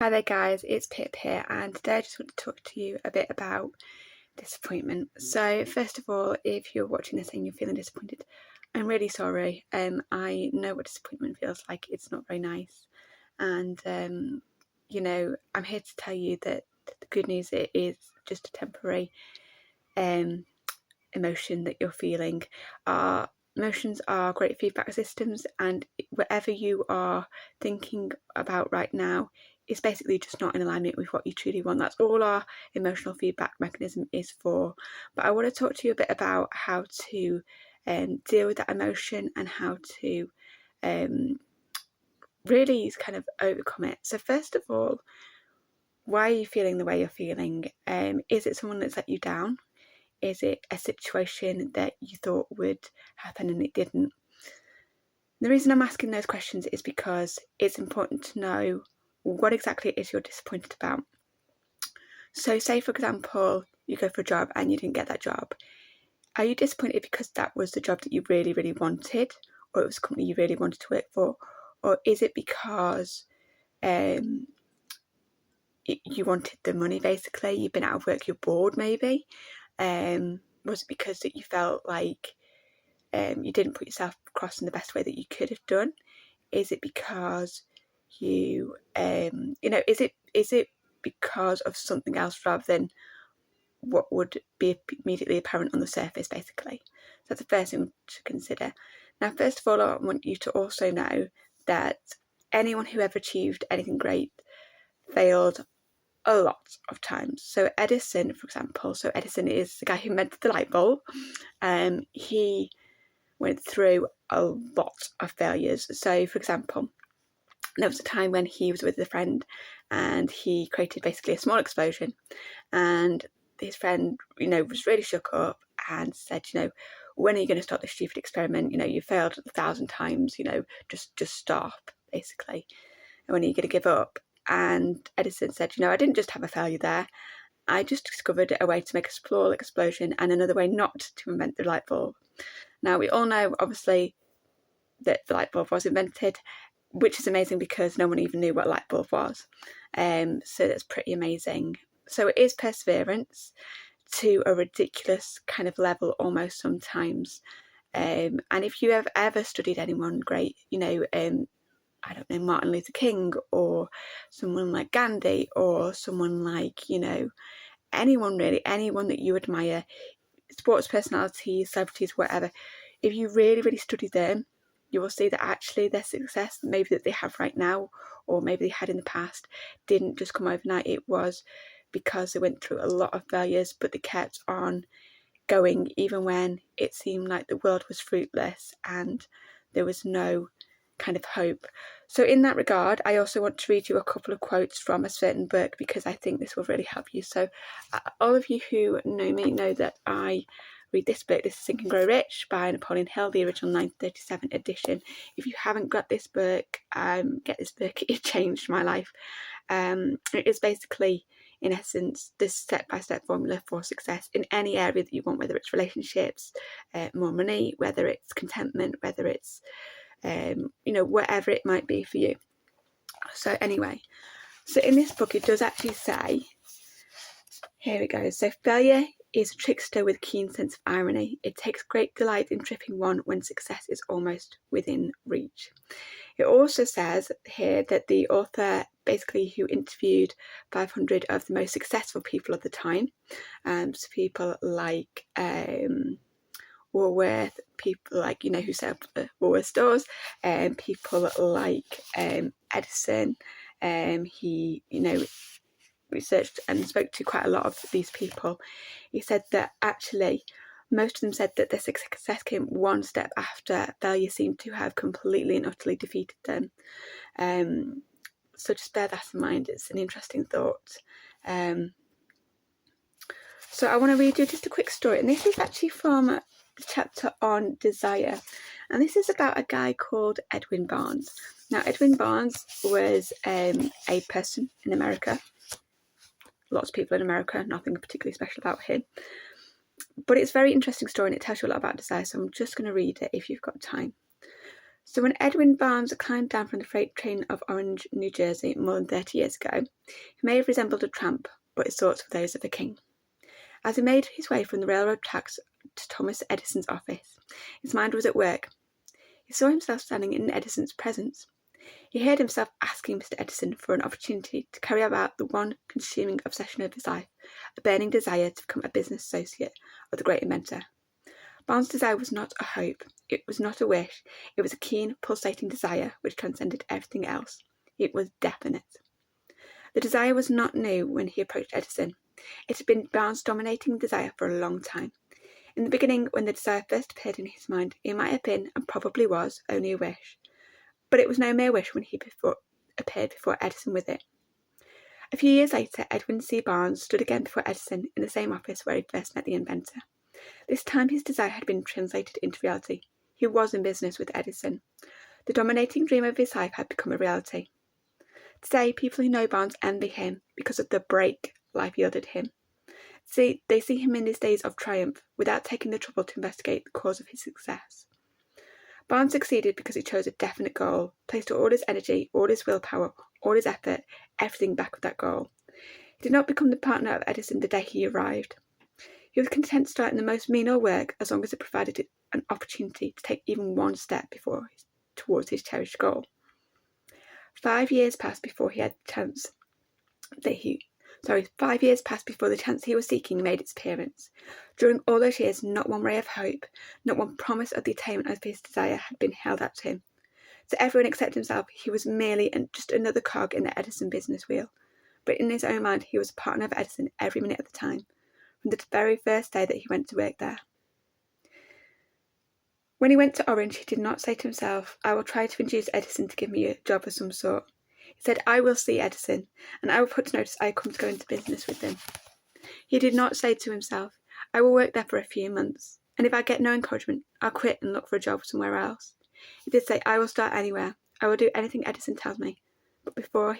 Hi there guys, it's Pip here, and today I just want to talk to you a bit about disappointment. So first of all, if you're watching this and you're feeling disappointed, I'm really sorry. I know what disappointment feels like. It's not very nice, and I'm here to tell you that the good news, it is just a temporary emotion that you're feeling. Our emotions are great feedback systems, and whatever you are thinking about right now is basically just not in alignment with what you truly want. That's all our emotional feedback mechanism is for. But I want to talk to you a bit about how to deal with that emotion and how to really kind of overcome it. So first of all, why are you feeling the way you're feeling? Is it someone that's let you down? Is it a situation that you thought would happen and it didn't? The reason I'm asking those questions is because it's important to know what exactly it is you're disappointed about. So say, for example, you go for a job and you didn't get that job. Are you disappointed because that was the job that you really, really wanted, or it was a company you really wanted to work for? Or is it because you wanted the money, basically? You've been out of work, you're bored maybe? Was it because that you felt like you didn't put yourself across in the best way that you could have done? Is it because is it because of something else rather than what would be immediately apparent on the surface, basically? So that's the first thing to consider. Now, first of all, I want you to also know that anyone who ever achieved anything great failed a lot of times. So Edison, for example, Edison is the guy who invented the light bulb. He went through a lot of failures. So, for example, there was a time when he was with a friend and he created basically a small explosion, and his friend, was really shook up and said, when are you going to stop this stupid experiment? You failed 1,000 times, just stop, basically. And when are you going to give up? And Edison said, I didn't just have a failure there. I just discovered a way to make a small explosion and another way not to invent the light bulb. Now, we all know, obviously, that the light bulb was invented, which is amazing because no one even knew what a light bulb was. So that's pretty amazing. So it is perseverance to a ridiculous kind of level almost sometimes. And if you have ever studied anyone great, I don't know, Martin Luther King or someone like Gandhi or someone like, anyone really, anyone that you admire, sports personalities, celebrities, whatever, if you really, really study them, you will see that actually their success, maybe that they have right now, or maybe they had in the past, didn't just come overnight. It was because they went through a lot of failures, but they kept on going even when it seemed like the world was fruitless and there was no kind of hope. So in that regard, I also want to read you a couple of quotes from a certain book because I think this will really help you. So all of you who know me know that I read this book. This is Think and Grow Rich by Napoleon Hill, the original 1937 edition. If you haven't got this book, get this book. It changed my life. It is basically, in essence, this step-by-step formula for success in any area that you want, whether it's relationships, more money, whether it's contentment, whether it's whatever it might be for you. So anyway, so in this book it does actually say, here we go, so failure is a trickster with a keen sense of irony. It takes great delight in tripping one when success is almost within reach. It also says here that the author, basically, who interviewed 500 of the most successful people of the time, so people like Woolworth, people like, who set up the Woolworth stores, and people like Edison. He, researched and spoke to quite a lot of these people. He said that actually most of them said that their success came one step after failure seemed to have completely and utterly defeated them. So just bear that in mind. It's an interesting thought. So I want to read you just a quick story, and this is actually from the chapter on desire, and this is about a guy called Edwin Barnes. Now, Edwin Barnes was a person in America. Lots of people in America, nothing particularly special about him. But it's a very interesting story and it tells you a lot about desire, so I'm just going to read it if you've got time. So when Edwin Barnes climbed down from the freight train of Orange, New Jersey, more than 30 years ago, he may have resembled a tramp, but his thoughts were those of a king. As he made his way from the railroad tracks to Thomas Edison's office, his mind was at work. He saw himself standing in Edison's presence. He heard himself asking Mr. Edison for an opportunity to carry out the one consuming obsession of his life, a burning desire to become a business associate of the great inventor. Barnes' desire was not a hope, it was not a wish, it was a keen, pulsating desire which transcended everything else. It was definite. The desire was not new when he approached Edison. It had been Barnes' dominating desire for a long time. In the beginning, when the desire first appeared in his mind, it might have been, and probably was, only a wish. But it was no mere wish when he appeared before Edison with it. A few years later, Edwin C. Barnes stood again before Edison in the same office where he first met the inventor. This time his desire had been translated into reality. He was in business with Edison. The dominating dream of his life had become a reality. Today, people who know Barnes envy him because of the break life yielded him. They see him in his days of triumph without taking the trouble to investigate the cause of his success. Barnes succeeded because he chose a definite goal, placed all his energy, all his willpower, all his effort, everything back with that goal. He did not become the partner of Edison the day he arrived. He was content to start in the most menial work as long as it provided an opportunity to take even one step towards his cherished goal. 5 years passed before he had the chance 5 years passed before the chance he was seeking made its appearance. During all those years, not one ray of hope, not one promise of the attainment of his desire had been held out to him. To everyone except himself, he was merely just another cog in the Edison business wheel. But in his own mind, he was a partner of Edison every minute of the time, from the very first day that he went to work there. When he went to Orange, he did not say to himself, I will try to induce Edison to give me a job of some sort. He said, I will see Edison, and I will put to notice I come to go into business with him. He did not say to himself, I will work there for a few months, and if I get no encouragement, I'll quit and look for a job somewhere else. He did say, I will start anywhere. I will do anything Edison tells me. But before I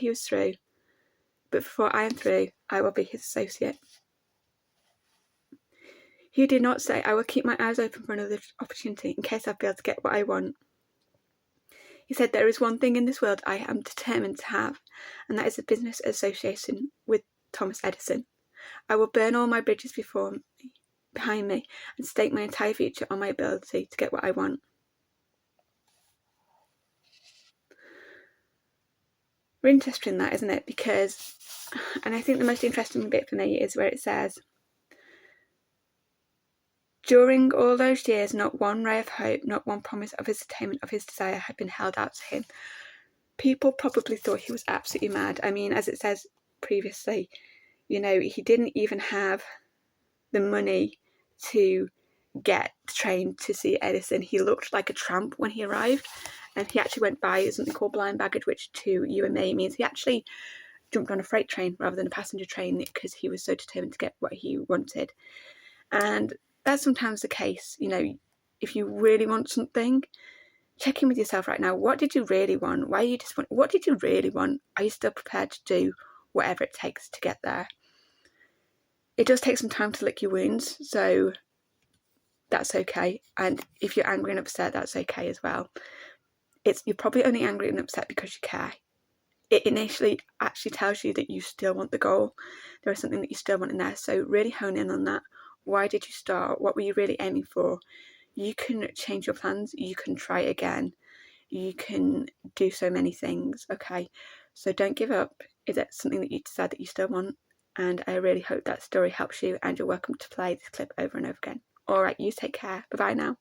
am through, I will be his associate. He did not say, I will keep my eyes open for another opportunity in case I fail to get what I want. He said, there is one thing in this world I am determined to have, and that is a business association with Thomas Edison. I will burn all my bridges behind me, and stake my entire future on my ability to get what I want. Really interesting that, isn't it? And I think the most interesting bit for me is where it says, during all those years, not one ray of hope, not one promise of his attainment of his desire had been held out to him. People probably thought he was absolutely mad. I mean, as it says previously, he didn't even have the money to get trained to see Edison. He looked like a tramp when he arrived, and he actually went by something called blind baggage, which to you and me means he actually jumped on a freight train rather than a passenger train because he was so determined to get what he wanted. And that's sometimes the case. If you really want something, check in with yourself right now. What did you really want? What did you really want? Are you still prepared to do whatever it takes to get there? It does take some time to lick your wounds, so that's okay. And if you're angry and upset, that's okay as well. You're probably only angry and upset because you care. It initially actually tells you that you still want the goal. There is something that you still want in there. So really hone in on that. Why did you start? What were you really aiming for? You can change your plans. You can try again. You can do so many things. Okay, so don't give up. Is that something that you decide that you still want? And I really hope that story helps you, and you're welcome to play this clip over and over again. All right, you take care. Bye-bye now.